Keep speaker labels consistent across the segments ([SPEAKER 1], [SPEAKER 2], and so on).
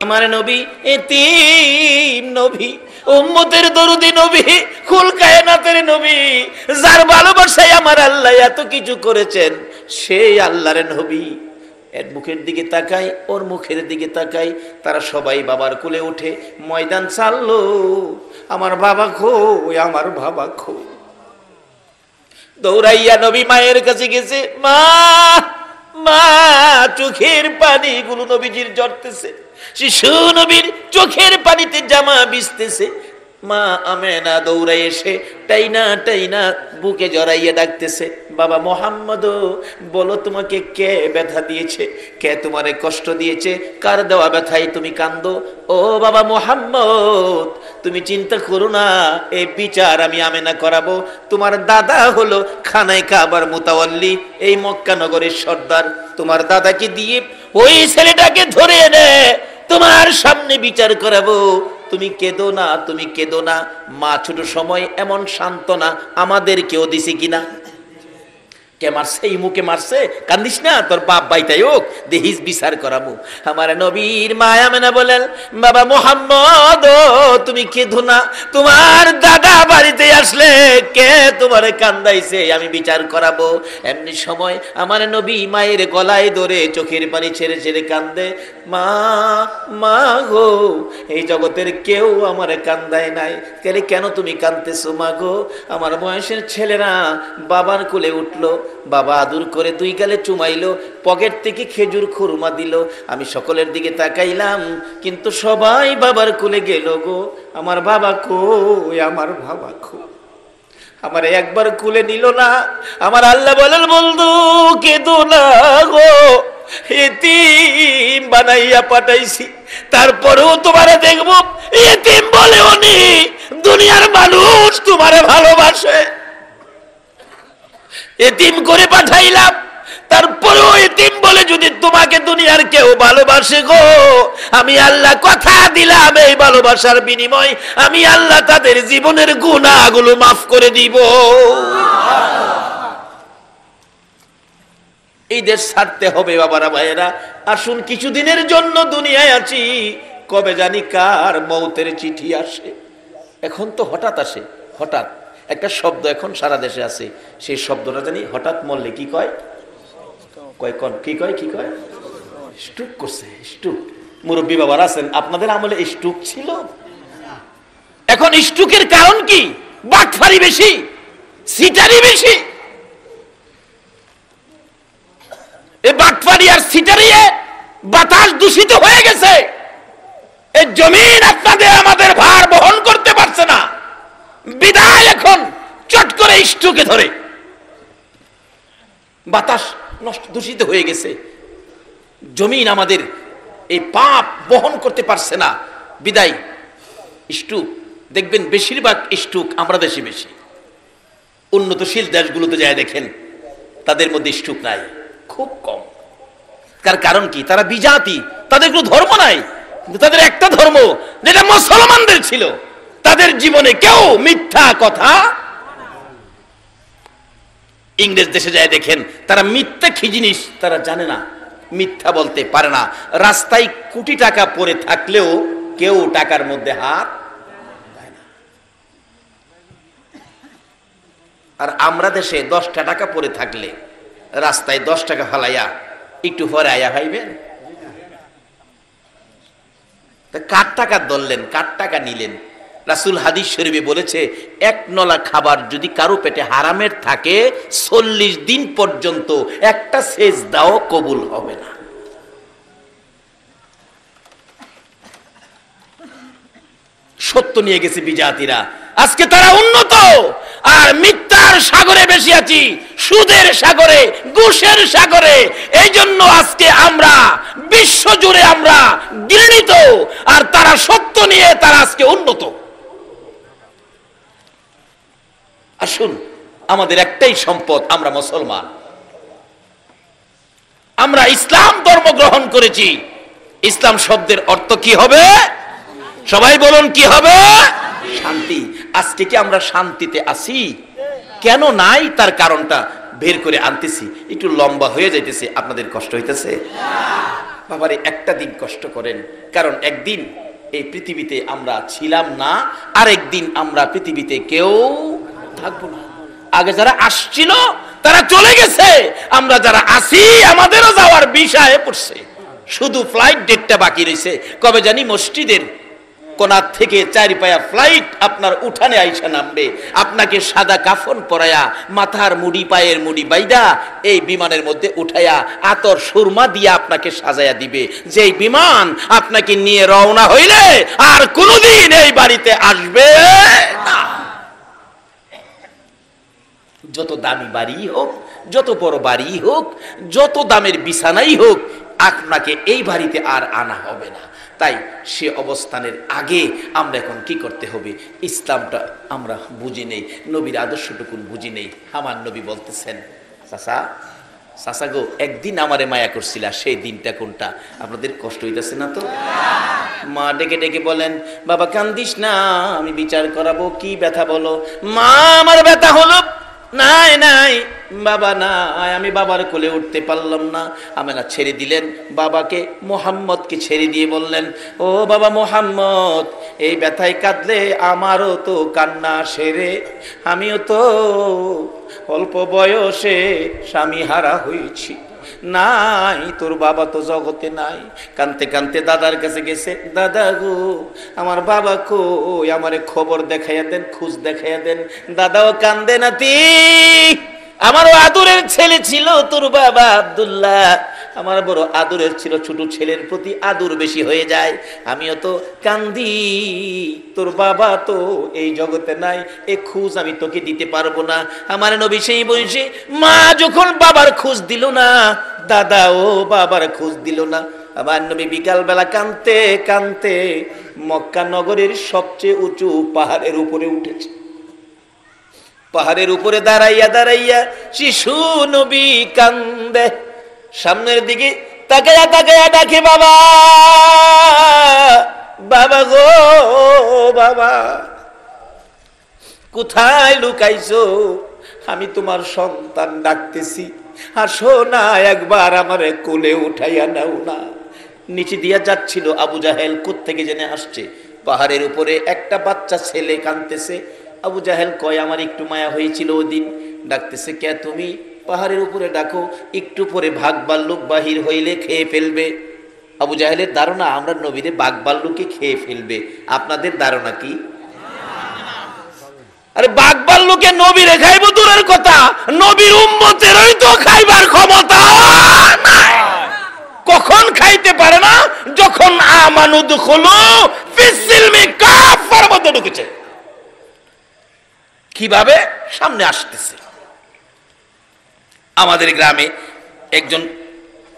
[SPEAKER 1] আমার নবী এতিম নবী, উম্মতের দরদি নবী, কুল কায়নাতের নবী, যার ভালোবাসায় আমার আল্লাহ এত কিছু করেছেন, সেই আল্লাহর নবী। এর মুখের দিকে তাকাই, ওর মুখের দিকে তাকাই, তারা সবাই বাবার কোলে উঠে ময়দান চাললো। আমার বাবা খো, আমার বাবা খো। দৌড়াইয়া নবী মায়ের কাছে গেছে। মা, মা, চোখের পানিগুলো নবীজির ঝরতেছে, শিশু নবীর চোখের পানিতে জামা ভিজতেছে। মা আমেনা দৌড়াই এসে টাইনা টাইনা বুকে জড়াইয়া ডাকতেছে, বাবা মোহাম্মদ, বলো তোমাকে কে ব্যথা দিয়েছে, কে তোমারে কষ্ট দিয়েছে, কার দেওয়া ব্যথায় তুমি কান্দো? ও বাবা মোহাম্মদ, তুমি চিন্তা করো না, এই বিচার আমি আমেনা করাবো। তোমার দাদা হলো খানায় কাবার মুতাওয়াল্লি, এই মক্কা নগরের সর্দার। তোমার দাদাকে দিয়ে ওই ছেলেটাকে ধরে এনে তোমার সামনে বিচার করাবো। তুমি কেঁদো না, তুমি কেঁদো না। মা ছোট সময় এমন সান্ত্বনা আমাদের কেউ দিছে কিনা? কে মারছে? এই মুখে মারছে, কান্দিস না, তোর বাপ বাইতাই হোক, দেহিস বিচার করাবো। আমার নবীর মা আমেনা বলেন, বাবা মোহাম্মদ, তুমি কেঁদো না, তোমার দাদা বাড়িতে আসলে কে তোমারে কান্দাইছে, আমি বিচার করাবো। এমনি সময় আমার নবী মায়ের গলায় ধরে চোখের পানি ছেড়ে ছেড়ে কান্দে। মা, মা গো, এই জগতের কেউ আমারে কান্দায় নাই, কেন তুমি কাঁদতেছো মা গো? আমার বয়সের ছেলেরা বাবার কোলে উঠলো, বাবা আদর করে দুই গালে চুমাইলো, পকেট থেকে খেজুর খুরমা দিল। আমি সকলের দিকে তাকাইলাম, কিন্তু সবাই বাবার কোলে গেল গো। আমার বাবা কই, আমার বাবা কই? আমার একবার কোলে নিল না। আমার আল্লাহ বলেন, বন্ধু কেঁদো না গো, এতিম বানাইয়া পাঠাইছি, তারপরেও তোমারে দেখবো এতিম বলে উনি। দুনিয়ার মানুষ তোমারে ভালোবাসে, এতিম করে পাঠাইলাম, তারপরেও এতিম বলে যদি তোমাকে দুনিয়ার কেউ ভালোবাসে গো, আমি আল্লাহ কথা দিলাম, এই ভালোবাসার বিনিময় আমি আল্লাহ তাদের জীবনের গুনাহগুলো মাফ করে দিব। এই দেশ ছাড়তে হবে বাবারা ভাইয়েরা। আসুন, কিছুদিনের জন্য দুনিয়ায় আছি, কবে জানি কার মৌতের চিঠি আসে। এখন তো হঠাৎ আসে, হঠাৎ একটা শব্দ এখন সারা দেশে আছে, সেই শব্দটা জানি হঠাৎ মরলে কি কয়, কি কয়, কি কয়? স্ট্রোক করছে, স্ট্রোক। মুরব্বী বাবার আছেন, আপনাদের আমলে স্ট্রোক ছিল? এখন স্ট্রোকের কারণ কি? বাটফারি বেশি, সিটারি বেশি। এই বাটফারি আর সিটারিয়ে বাতাস দূষিত হয়ে গেছে। এই জমিন আপনাদের আমাদের ভার বহন করতে পারছে না, বিদায় এখন চট করে স্ট্রোকে ধরে। বাতাস নষ্ট, দূষিত হয়ে গেছে, জমিন আমাদের এই পাপ বহন করতে পারছে না, বিদায় স্ট্রোক। দেখবেন বেশিরভাগ স্ট্রোক আমরা দেশে বেশি। উন্নতশীল দেশগুলোতে যায় দেখেন, তাদের মধ্যে স্ট্রোক নাই, খুব কম। তার কারণ কি? তারা বিজাতি, তাদের কোনো ধর্ম নাই, কিন্তু তাদের একটা ধর্ম যেটা মুসলমানদের ছিল। তাদের জীবনে কেউ মিথ্যা কথা। ইংরেজ দেশে যায় দেখেন, তারা মিথ্যা কি জিনিস তারা জানে না, মিথ্যা বলতে পারে না। রাস্তায় কোটি টাকা পড়ে থাকলেও কেউ টাকার মধ্যে হাত দেয় না। আর আমরা দেশে 10টা টাকা পড়ে থাকলে রাস্তায় 10 টাকা ফালাইয়া একটু পরে আয়া ভাইবেন, কার টাকা ধরলেন, কার টাকা নিলেন? রাসূল হাদিস শরীফে বলেছে, এক নলা খাবার যদি কারো পেটে হারামের থাকে 40 দিন পর্যন্ত একটা সেজদাও কবুল হবে না। সত্য নিয়ে গেছে বিজাতিরা, আজকে তারা উন্নত, আর মিথ্যার সাগরে বেশি আছি, সুদের সাগরে, ঘুষের সাগরে। এই জন্য আজকে আমরা বিশ্ব জুড়ে আমরা ঘৃণিত, আর তারা সত্য নিয়ে তারা আজকে উন্নত। আসুন, আমাদের একটাই সম্পদ, আমরা মুসলমান, আমরা ইসলাম ধর্ম গ্রহণ করেছি। ইসলাম শব্দের অর্থ কি হবে? সবাই বলুন, কি হবে? শান্তি। আজকে কি আমরা শান্তিতে আছি? কেন নাই তার কারণটা বের করে আনতেছি, একটু লম্বা হয়ে যাইতেছে, আপনাদের কষ্ট হইতেছে? বাবারে একটা দিন কষ্ট করেন, কারণ একদিন এই পৃথিবীতে আমরা ছিলাম না, আর একদিন আমরা পৃথিবীতে কেউ থাকবো না। আগে যারা আসছিল তারা চলে গেছে, আমরা যারা আসি আমাদেরও যাওয়ার বিষয়ে পড়ছে, শুধু ফ্লাইট ডেটটা বাকি রয়েছে। কবে জানি মসজিদের কোনার থেকে 4 পায়া ফ্লাইট আপনার উঠানে আইসা নামবে, আপনাকে সাদা কাফন পরায়া, মাথার মুড়ি পায়ের মুড়ি বাইদা এই বিমানের মধ্যে উঠায়া আতর সুরমা দিয়া আপনাকে সাজায়া দিবে। যেই বিমান আপনাকে নিয়ে রওনা হইলে আর কোনোদিন এই বাড়িতে আসবে না। যত দামি বাড়ি হোক, যত বড় বাড়ি হোক, যত দামের বিছানাই হোক, আপনাকে এই বাড়িতে আর আনা হবে না। তাই সে অবস্থানের আগে আমরা এখন কি করতে হবে? ইসলামটা আমরা বুঝি নেই, নবীর আদর্শটুকুন বুঝি নেই। আমার নবী বলতেছেন, চাচা গো, একদিন আমারে মায়া করছিল, সেই দিনটা কোনটা? আপনাদের কষ্ট হইতেছে না তো? মা ডেকে ডেকে বলেন, বাবা কান্দিস না, আমি বিচার করাবো, কি ব্যথা বলো। মা, আমার ব্যথা হলো নাই নাই বাবা নাই, আমি বাবার কোলে উঠতে পারলাম না। আমেনা ছেড়ে দিলেন বাবাকে, মোহাম্মদকে ছেড়ে দিয়ে বললেন, ও বাবা মোহাম্মদ, এই ব্যথায় কাঁদলে আমারও তো কান্না সেরে, আমিও তো অল্প বয়সে স্বামী হারা হয়েছি, নাই তোর বাবা তো জগতে নাই। কানতে কানতে দাদার কাছে গেছে, দাদা গো, আমার বাবা কই, আমারে খবর দেখাইয়া দেন, খোঁজ দেখাইয়া দেন। দাদাও কান্দে, নাতি আমারও আদরের ছেলে ছিল তোর বাবা আব্দুল্লাহ, আমার বড় আদরের ছিল, ছোট ছেলের প্রতি আদর বেশি হয়ে যায়, আমিও তো কান্দি, তোর বাবা তো এই জগতে নাই, এ খোঁজ আমি তোকে দিতে পারবো না। আমার নবী সেই বয়সে মা যখন বাবার খোঁজ দিল না, দাদা ও বাবার খোঁজ দিল না, আমার নবী বিকাল বেলা কানতে কানতে মক্কা নগরের সবচেয়ে উঁচু পাহাড়ের উপরে উঠেছে। পাহাড়ের উপরে দাঁড়াইয়া দাঁড়াইয়া শিশু নবী কান্দে, সামনের দিকে তাকায়া তাকায়া ডাকে, বাবা বাবা গো বাবা, কোথায় লুকাইছো? আমি তোমার সন্তান ডাকতেছি, আসো না একবার আমারে কোলে উঠাইয়া নাও না। নিচে দিয়া যাচ্ছিল আবু জাহেল, কোত্থেকে জেনে আসছে, পাহাড়ের উপরে একটা বাচ্চা ছেলে কাঁদতেছে। আবু জাহেল কয়, আমার একটু মায়া হয়েছিল ওদিন। ডাকতেছে, কে তুমি? পাহাড়ের উপরে ডাকো, একটু পরে বাঘ ভাল্লুক বাহির হইলে খেয়ে ফেলবে। আবু জাহেলের ধারণা আমরা নবীরে বাঘ ভাল্লুকে খেয়ে ফেলবে, আপনাদের ধারণা কি? আরে বাঘ ভাল্লুকে নবীরে খাইব দূরের কথা, নবীর উম্মতেরই তো খাইবার ক্ষমতা নাই। কখন খাইতে পারে না? যখন আমানুদ হলো ফিসিলমি কাফার মধ্যে ঢুকেছে। কিভাবে? সামনে আসতেছে। আমাদের গ্রামে একজন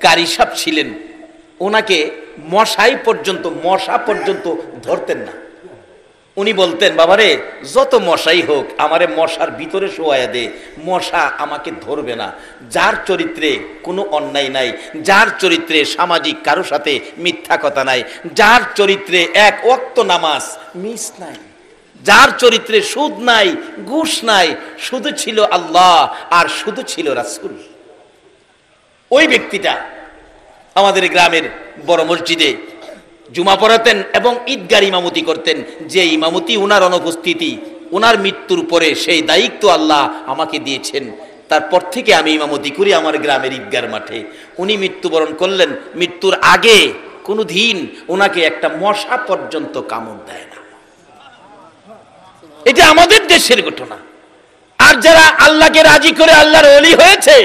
[SPEAKER 1] কারি সাহেব ছিলেন, ওনাকে মশা পর্যন্ত ধরতেন না। উনি বলতেন, বাবারে যত মশাই হোক আমারে মশার ভিতরে শোয়াইয়া দে, মশা আমাকে ধরবে না। যার চরিত্রে কোনো অন্যায় নাই, যার চরিত্রে সামাজিক কারো সাথে মিথ্যা কথা নাই, যার চরিত্রে এক ওয়াক্ত নামাজ মিস নাই, যার চরিত্রে সুদ নাই, ঘুষ নাই, শুধু ছিল আল্লাহ আর শুধু ছিল রাসূল, ওই ব্যক্তিটা আমাদের গ্রামের বড় মসজিদে জুমা পড়াতেন এবং ঈদগার ইমামতি করতেন। যে ইমামতি ওনার অনুপস্থিতি, ওনার মৃত্যুর পরে সেই দায়িত্ব আল্লাহ আমাকে দিয়েছেন। তারপর থেকে আমি ইমামতি করি আমার গ্রামের ঈদগার মাঠে। উনি মৃত্যুবরণ করলেন, মৃত্যুর আগে কোনো দিন ওনাকে একটা মশা পর্যন্ত কামড় দেয় না। এটা আমাদের দেশের ঘটনা। আর যারা আল্লাহকে রাজি করে আল্লাহর ওলি হয়েছে,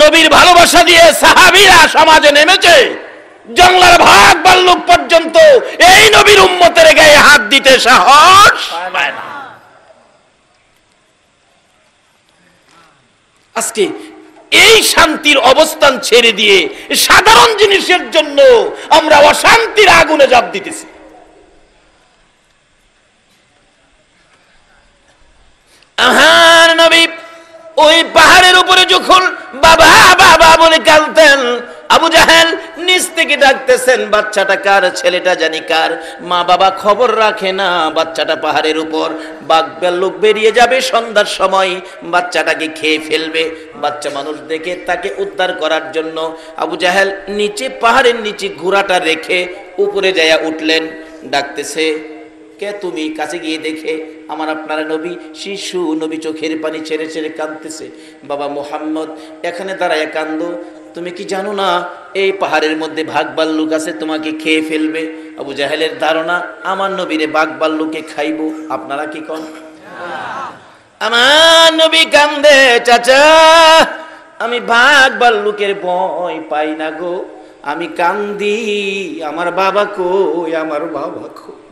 [SPEAKER 1] নবীর ভালোবাসা দিয়ে সাহাবীরা সমাজে নেমেছে, জঙ্গলার ভাগ ভাল্লুক পর্যন্ত এই নবীর উম্মতের গায়ে হাত দিতে সাহস পায় না। আজকে এই শান্তির অবস্থান ছেড়ে দিয়ে সাধারণ জিনিসের জন্য আমরা অশান্তির আগুনে ঝাঁপ দিতেছি। নবী ওই পাহাড়ের উপরে যখন বাবা বাবা বলে কাঁদতেন, আবু জাহেল নিচ থেকে ডাকতেছেন, বাচ্চাটা কার, ছেলেটা জানি কার। মা বাবা খবর রাখে না, বাচ্চাটা পাহাড়ের উপর, বাঘ ভাল্লুক বেরিয়ে যাবে সন্ধ্যার সময়, বাচ্চাটাকে খেয়ে ফেলবে। বাচ্চা মানুষ দেখে তাকে উদ্ধার করার জন্য আবু জাহেল নিচে, পাহাড়ের নিচে ঘোড়াটা রেখে উপরে যাইয়া উঠলেন। ডাকতেছে, কে তুমি? কাছে গিয়ে দেখে আমার আপনার নবী, শিশু নবী চোখের পানি ছেড়ে ছেড়ে কাঁদতেছে। বাবা মুহাম্মদ, এখানে দাঁড়ায় কান্দো, তুমি কি জানো না এই পাহাড়ের মধ্যে বাঘ ভাল্লুক আছে, তোমাকে খেয়ে ফেলবে? আবু জাহেলের ধারণা আমার নবীরে বাঘ ভাল্লুকে খাইবো। আপনারা কি কন? আমার নবী কান্দে, চাচা আমি বাঘ ভাল্লুকের ভয় পাই না গো, আমি কান্দি, আমার বাবা কই, আমার বাবা কই।